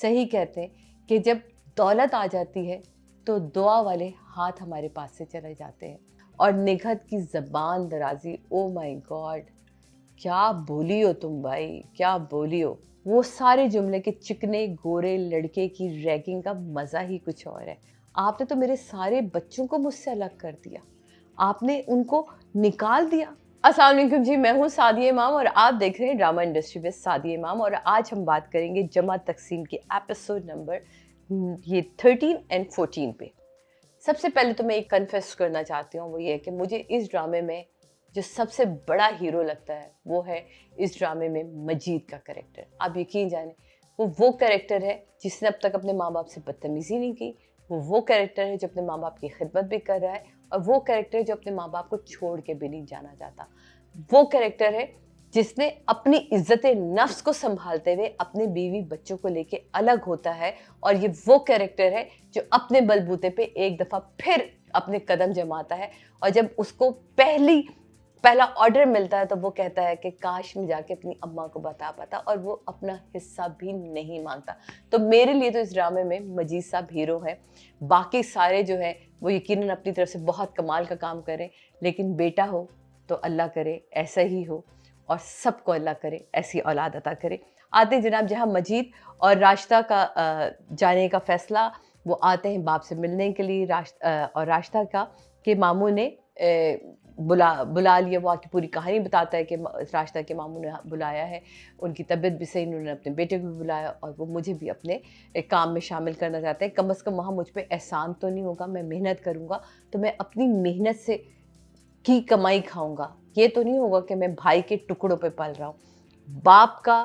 صحیح کہتے ہیں کہ جب دولت آ جاتی ہے تو دعا والے ہاتھ ہمارے پاس سے چلے جاتے ہیں. اور نگہت کی زبان درازی, او مائی گاڈ, کیا بولی ہو تم بھائی, کیا بولی ہو. وہ سارے جملے کے چکنے گورے لڑکے کی ریگنگ کا مزہ ہی کچھ اور ہے. آپ نے تو میرے سارے بچوں کو مجھ سے الگ کر دیا, آپ نے ان کو نکال دیا. السلام علیکم جی, میں ہوں سعدیہ امام اور آپ دیکھ رہے ہیں ڈرامہ انڈسٹری میں سعدیہ امام. اور آج ہم بات کریں گے جمع تقسیم کے ایپیسوڈ نمبر یہ 13 اور 14 پہ. سب سے پہلے تو میں ایک کنفیس کرنا چاہتی ہوں, وہ یہ ہے کہ مجھے اس ڈرامے میں جو سب سے بڑا ہیرو لگتا ہے وہ ہے اس ڈرامے میں مجید کا کریکٹر. آپ یقین جانیں وہ کریکٹر ہے جس نے اب تک اپنے ماں باپ سے بدتمیزی نہیں کی. وہ کریکٹر ہے جو اپنے ماں باپ کی خدمت بھی کر رہا ہے, اور وہ کریکٹر ہے جو اپنے ماں باپ کو چھوڑ کے بھی نہیں جانا چاہتا. وہ کریکٹر ہے جس نے اپنی عزت نفس کو سنبھالتے ہوئے اپنے بیوی بچوں کو لے کے الگ ہوتا ہے. اور یہ وہ کریکٹر ہے جو اپنے بلبوتے پہ ایک دفعہ پھر اپنے قدم جماتا ہے, اور جب اس کو پہلا آرڈر ملتا ہے تو وہ کہتا ہے کہ کاش میں جا کے اپنی اماں کو بتا پاتا, اور وہ اپنا حصہ بھی نہیں مانگتا. تو میرے لیے تو اس ڈرامے میں مجید صاحب ہیرو ہیں. باقی سارے جو ہیں وہ یقیناً اپنی طرف سے بہت کمال کا کام کریں, لیکن بیٹا ہو تو اللہ کرے ایسا ہی ہو, اور سب کو اللہ کرے ایسی اولاد عطا کرے. آتے جناب جہاں مجید اور راشدہ کا جانے کا فیصلہ, وہ آتے ہیں باپ سے ملنے کے لیے. اور راشدہ کا کہ ماموں نے بلا لیا. وہ آ کے پوری کہانی بتاتا ہے کہ راشدہ کے ماموں نے بلایا ہے, ان کی طبیعت بھی صحیح, انہوں نے اپنے بیٹے کو بھی بلایا, اور وہ مجھے بھی اپنے کام میں شامل کرنا چاہتے ہیں. کم از کم وہاں مجھ پہ احسان تو نہیں ہوگا, میں محنت کروں گا تو میں اپنی محنت سے کی کمائی کھاؤں گا. یہ تو نہیں ہوگا کہ میں بھائی کے ٹکڑوں پہ پل رہا ہوں. باپ کا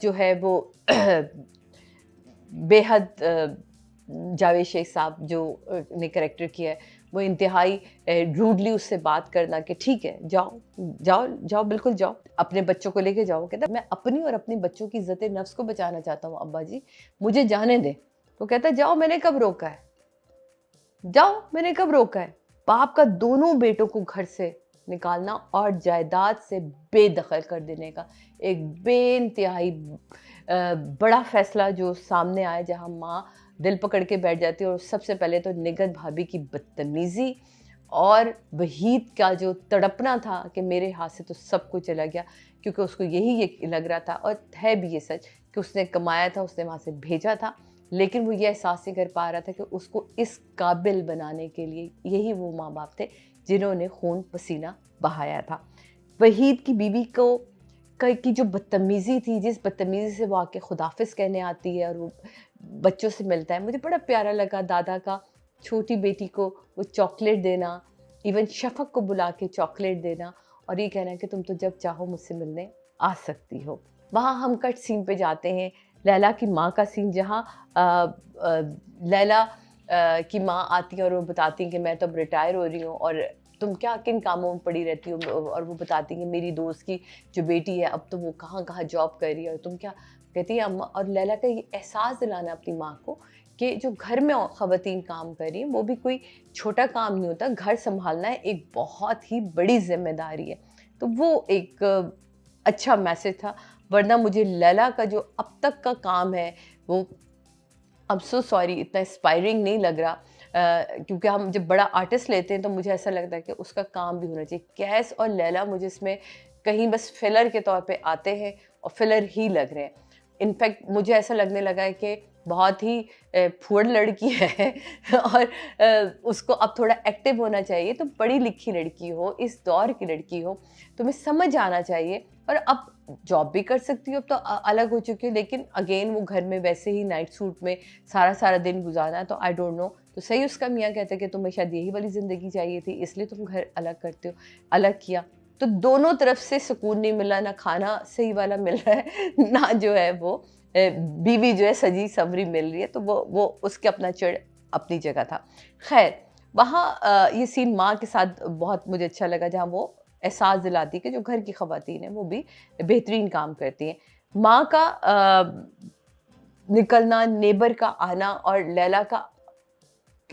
جو ہے وہ بے حد جاوید شیخ صاحب جو نے کریکٹر کیا ہے, وہ انتہائی روڈلی اس سے بات کرنا کہ ٹھیک ہے جاؤ جاؤ جاؤ, بالکل جاؤ, اپنے بچوں کو لے کے جاؤ. کہتا میں اپنی اور اپنے بچوں کی عزت نفس کو بچانا چاہتا ہوں, ابا جی مجھے جانے دیں. تو کہتا ہے جاؤ, میں نے کب روکا ہے, جاؤ میں نے کب روکا ہے. باپ کا دونوں بیٹوں کو گھر سے نکالنا اور جائیداد سے بے دخل کر دینے کا ایک بے انتہائی بڑا فیصلہ جو سامنے آیا, جہاں ماں دل پکڑ کے بیٹھ جاتی ہے. اور سب سے پہلے تو نگہت بھابھی کی بدتمیزی اور وحید کا جو تڑپنا تھا کہ میرے ہاتھ سے تو سب کچھ چلا گیا, کیونکہ اس کو یہی لگ رہا تھا, اور ہے بھی یہ سچ کہ اس نے کمایا تھا, اس نے وہاں سے بھیجا تھا, لیکن وہ یہ احساس نہیں کر پا رہا تھا کہ اس کو اس قابل بنانے کے لیے یہی وہ ماں باپ تھے جنہوں نے خون پسینہ بہایا تھا. وحید کی بیوی کی جو بدتمیزی تھی, جس بدتمیزی سے وہ آ کے خدافظ کہنے آتی ہے اور وہ بچوں سے ملتا ہے, مجھے بڑا پیارا لگا. دادا کا چھوٹی بیٹی کو وہ چاکلیٹ دینا, ایون شفق کو بلا کے چاکلیٹ دینا, اور یہ کہنا کہ تم تو جب چاہو مجھ سے ملنے آ سکتی ہو. وہاں ہم کٹ سین پہ جاتے ہیں, لیلا کی ماں کا سین, جہاں لیلا کی ماں آتی ہے اور وہ بتاتی ہیں کہ میں تو اب ریٹائر ہو رہی ہوں, اور تم کیا کن کاموں میں پڑی رہتی ہو. اور وہ بتاتی ہیں کہ میری دوست کی جو بیٹی ہے اب تو وہ کہاں جاب کر رہی ہے, اور تم کیا کہتی ہے اماں. اور لیلا کا یہ احساس دلانا اپنی ماں کو کہ جو گھر میں خواتین کام کر رہی ہیں وہ بھی کوئی چھوٹا کام نہیں ہوتا, گھر سنبھالنا ہے ایک بہت ہی بڑی ذمہ داری ہے. تو وہ ایک اچھا میسج تھا. ورنہ مجھے لیلا کا جو اب تک کا کام ہے وہ اب سو سوری اتنا انسپائرنگ نہیں لگ رہا, کیونکہ ہم جب بڑا آرٹسٹ لیتے ہیں تو مجھے ایسا لگتا ہے کہ اس کا کام بھی ہونا چاہیے. کیس اور لیلا مجھے اس میں کہیں بس فلر کے طور پہ آتے ہیں اور فلر ہی لگ رہے ہیں. انفیکٹ مجھے ایسا لگنے لگا ہے کہ بہت ہی پھوڑ لڑکی ہے اور اس کو اب تھوڑا ایکٹیو ہونا چاہیے. تو پڑھی لکھی لڑکی ہو, اس دور کی لڑکی ہو, تمہیں سمجھ آنا چاہیے. اور اب جاب بھی کر سکتی ہو, اب تو الگ ہو چکی ہو, لیکن اگین وہ گھر میں ویسے ہی نائٹ سوٹ میں سارا دن گزارنا ہے. تو آئی ڈونٹ نو, تو صحیح اس کا میاں کہتے کہ تمہیں شاید یہی والی زندگی چاہیے تھی, اس لیے تم گھر الگ کرتے ہو, الگ کیا. تو دونوں طرف سے سکون نہیں ملا, نہ کھانا صحیح والا مل رہا ہے, نہ جو ہے وہ بیوی جو ہے سجی سمری مل رہی ہے. تو وہ اس کے اپنا چڑ اپنی جگہ تھا. خیر, وہاں یہ سین ماں کے ساتھ بہت مجھے اچھا لگا, جہاں وہ احساس دلاتی کہ جو گھر کی خواتین ہیں وہ بھی بہترین کام کرتی ہیں. ماں کا نکلنا, نیبر کا آنا, اور لیلا کا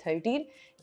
13,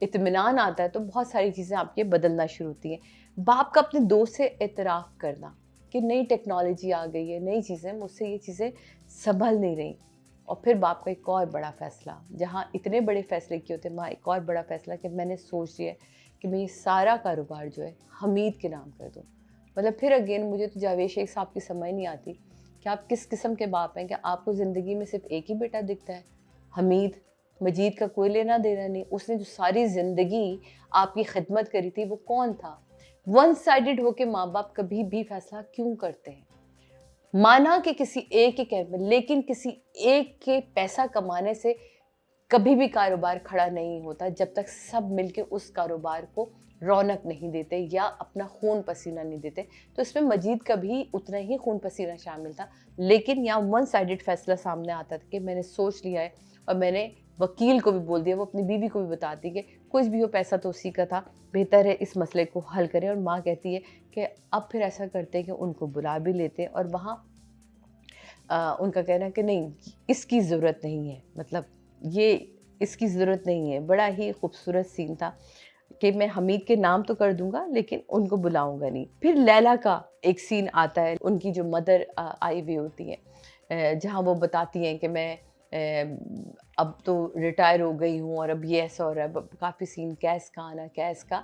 اطمینان آتا ہے تو بہت ساری چیزیں آپ کے بدلنا شروع ہوتی ہیں. باپ کا اپنے دوست سے اعتراف کرنا کہ نئی ٹیکنالوجی آ گئی ہے, نئی چیزیں, مجھ سے یہ چیزیں سنبھل نہیں رہی. اور پھر باپ کا ایک اور بڑا فیصلہ, جہاں اتنے بڑے فیصلے کیے ہوتے ہیں وہاں ایک اور بڑا فیصلہ کہ میں نے سوچ لیا کہ میں یہ سارا کاروبار جو ہے حمید کے نام کر دوں. مطلب پھر اگین مجھے تو جاوید شیخ صاحب کی سمجھ نہیں آتی کہ آپ کس قسم کے باپ ہیں کہ آپ کو زندگی میں صرف ایک ہی بیٹا دکھتا ہے, حمید. مجید کا کوئی لینا دینا نہیں. اس نے جو ساری زندگی آپ کی خدمت کری تھی وہ کون تھا؟ ون سائیڈڈ ہو کے ماں باپ کبھی بھی فیصلہ کیوں کرتے ہیں؟ مانا کہ کسی ایک کے کہنے میں, لیکن کسی ایک کے پیسہ کمانے سے کبھی بھی کاروبار کھڑا نہیں ہوتا جب تک سب مل کے اس کاروبار کو رونق نہیں دیتے یا اپنا خون پسینہ نہیں دیتے. تو اس میں مجید کا بھی اتنا ہی خون پسینہ شامل تھا, لیکن یہاں ون سائیڈڈ فیصلہ سامنے آتا تھا کہ میں نے سوچ لیا ہے. اور میں نے وکیل کو بھی بول دیا, وہ اپنی بیوی کو بھی بتاتی کہ کچھ بھی ہو پیسہ تو اسی کا تھا, بہتر ہے اس مسئلے کو حل کریں. اور ماں کہتی ہے کہ اب پھر ایسا کرتے ہیں کہ ان کو بلا بھی لیتے اور وہاں ان کا کہنا ہے کہ نہیں اس کی ضرورت نہیں ہے, مطلب یہ اس کی ضرورت نہیں ہے. بڑا ہی خوبصورت سین تھا کہ میں حمید کے نام تو کر دوں گا لیکن ان کو بلاؤں گا نہیں. پھر لیلا کا ایک سین آتا ہے, ان کی جو مدر آئی ہوئی ہوتی ہے, جہاں وہ بتاتی ہیں کہ میں اب تو ریٹائر ہو گئی ہوں اور اب یہ ایسا ہو رہا ہے. کافی سین کیس کا آنا, کیس کا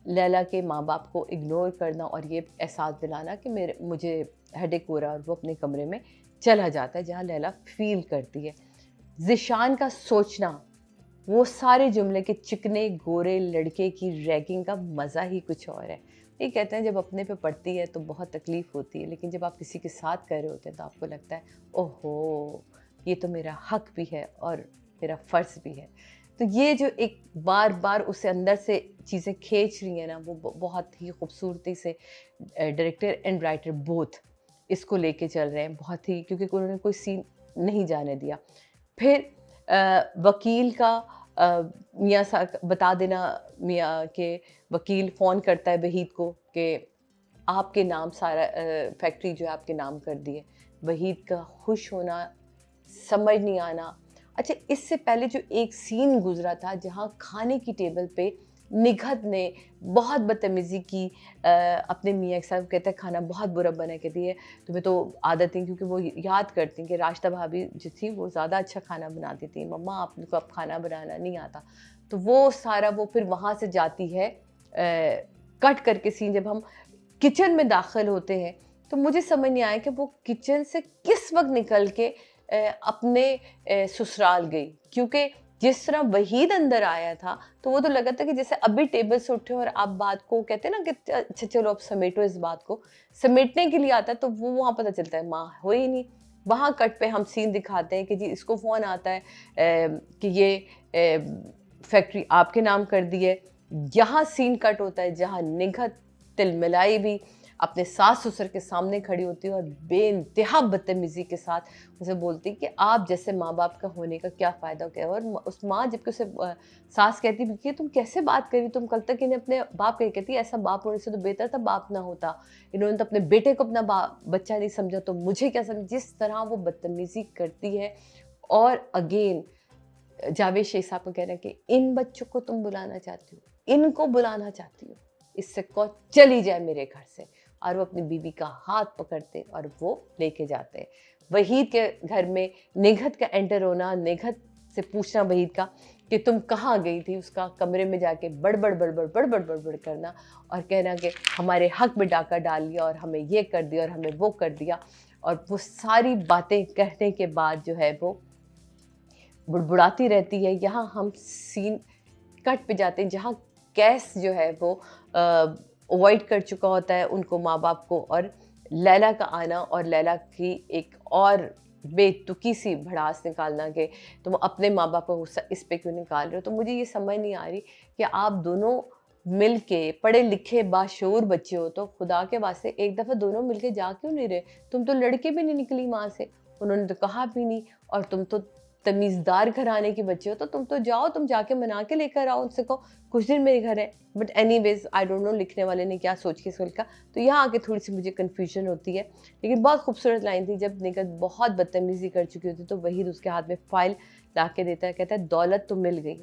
لیلا کے ماں باپ کو اگنور کرنا اور یہ احساس دلانا کہ مجھے ہیڈ ایک ہو رہا, اور وہ اپنے کمرے میں چلا جاتا ہے جہاں لیلا فیل کرتی ہے. ذیشان کا سوچنا, وہ سارے جملے کہ چکنے گورے لڑکے کی ریگنگ کا مزہ ہی کچھ اور ہے. یہ کہتے ہیں جب اپنے پہ پڑتی ہے تو بہت تکلیف ہوتی ہے, لیکن جب آپ کسی کے ساتھ کر رہے ہوتے ہیں تو آپ کو لگتا ہے اوہو یہ تو میرا حق بھی ہے اور میرا فرض بھی ہے. تو یہ جو ایک بار بار اسے اندر سے چیزیں کھینچ رہی ہیں نا, وہ بہت ہی خوبصورتی سے ڈائریکٹر اینڈ رائٹر بوتھ اس کو لے کے چل رہے ہیں بہت ہی, کیونکہ انہوں نے کوئی سین نہیں جانے دیا. پھر وکیل کا میاں بتا دینا, میاں کے وکیل فون کرتا ہے وحید کو کہ آپ کے نام سارا فیکٹری جو ہے آپ کے نام کر دی ہے. وحید کا خوش ہونا, سمجھ نہیں آنا. اچھا اس سے پہلے جو ایک سین گزرا تھا جہاں کھانے کی ٹیبل پہ نگہت نے بہت بدتمیزی کی اپنے میاں کے ساتھ, کہتا ہے کھانا بہت برا بنا, کہتی ہے تمہیں تو عادت ہے, کیونکہ وہ یاد کرتی ہیں کہ راشدہ بھابھی جو تھی وہ زیادہ اچھا کھانا بناتی تھی, مما آپ کو اب کھانا بنانا نہیں آتا. تو وہ سارا وہ پھر وہاں سے جاتی ہے کٹ کر کے سین. جب ہم کچن میں داخل ہوتے ہیں تو مجھے سمجھ نہیں آیا کہ وہ کچن سے کس وقت نکل کے اپنے سسرال گئی, کیونکہ جس طرح وحید اندر آیا تھا تو وہ تو لگا تھا کہ جیسے ابھی ٹیبل سے اٹھے اور آپ بات کو کہتے ہیں نا کہ اچھا چلو اب سمیٹو, اس بات کو سمیٹنے کے لیے آتا ہے, تو وہ وہاں پتہ چلتا ہے ماں ہو ہی نہیں. وہاں کٹ پہ ہم سین دکھاتے ہیں کہ جی اس کو فون آتا ہے کہ یہ فیکٹری آپ کے نام کر دی ہے. یہاں سین کٹ ہوتا ہے جہاں نگہت تل ملائی بھی اپنے ساس سسر کے سامنے کھڑی ہوتی ہے اور بے انتہا بدتمیزی کے ساتھ اسے بولتی کہ آپ جیسے ماں باپ کا ہونے کا کیا فائدہ ہو گیا. اور اس ماں جب کہ اسے ساس کہتی بھی کہ تم کیسے بات کری, تم کل تک انہیں اپنے باپ کا کہتی, ایسا باپ ہونے سے تو بہتر تھا باپ نہ ہوتا, انہوں نے تو اپنے بیٹے کو اپنا بچہ نہیں سمجھا تو مجھے کیا سمجھ. جس طرح وہ بدتمیزی کرتی ہے. اور اگین جاوید شیخ صاحب کو کہہ رہے ہیں کہ ان بچوں کو تم بلانا چاہتی ہو, ان کو بلانا چاہتی ہو, اس سے کو چلی جائے میرے گھر سے. اور وہ اپنی بیوی کا ہاتھ پکڑتے اور وہ لے کے جاتے. وحید کے گھر میں نگہت کا انٹر ہونا, نگہت سے پوچھنا وحید کا کہ تم کہاں گئی تھی, اس کا کمرے میں جا کے بڑبڑ بڑبڑ بڑبڑ بڑبڑ کرنا اور کہنا کہ ہمارے حق میں ڈاکہ ڈال لیا اور ہمیں یہ کر دیا اور ہمیں وہ کر دیا. اور وہ ساری باتیں کہنے کے بعد جو ہے وہ بڑبڑاتی رہتی ہے. یہاں ہم سین کٹ پہ جاتے ہیں جہاں کیس جو ہے وہ اوائڈ کر چکا ہوتا ہے ان کو, ماں باپ کو, اور لیلا کا آنا اور لیلا کی ایک اور بے تکی سی بھڑاس نکالنا کہ تم اپنے ماں باپ کو غصہ اس پہ کیوں نکال رہے ہو. تو مجھے یہ سمجھ نہیں آ رہی کہ آپ دونوں مل کے پڑھے لکھے باشعور بچے ہو تو خدا کے واسطے ایک دفعہ دونوں مل کے جا کیوں نہیں رہے. تم تو لڑکے بھی نہیں نکلی ماں سے, انہوں نے تو کہا بھی نہیں, اور تم تو تمیزدار گھرانے کے بچے ہو تو تم تو جاؤ, تم جا کے منا کے لے کر آؤ, ان سے کہو کچھ دن میرے گھر ہے. But any ways I don't know لکھنے والے نے کیا سوچ کے سول کا. تو یہاں آ کے تھوڑی سی مجھے کنفیوژن ہوتی ہے. لیکن بہت خوبصورت لائن تھی جب نگہت بہت بدتمیزی کر چکی ہوتی تو وحید اس کے ہاتھ میں فائل لا کے دیتا ہے, کہتا ہے دولت تو مل گئی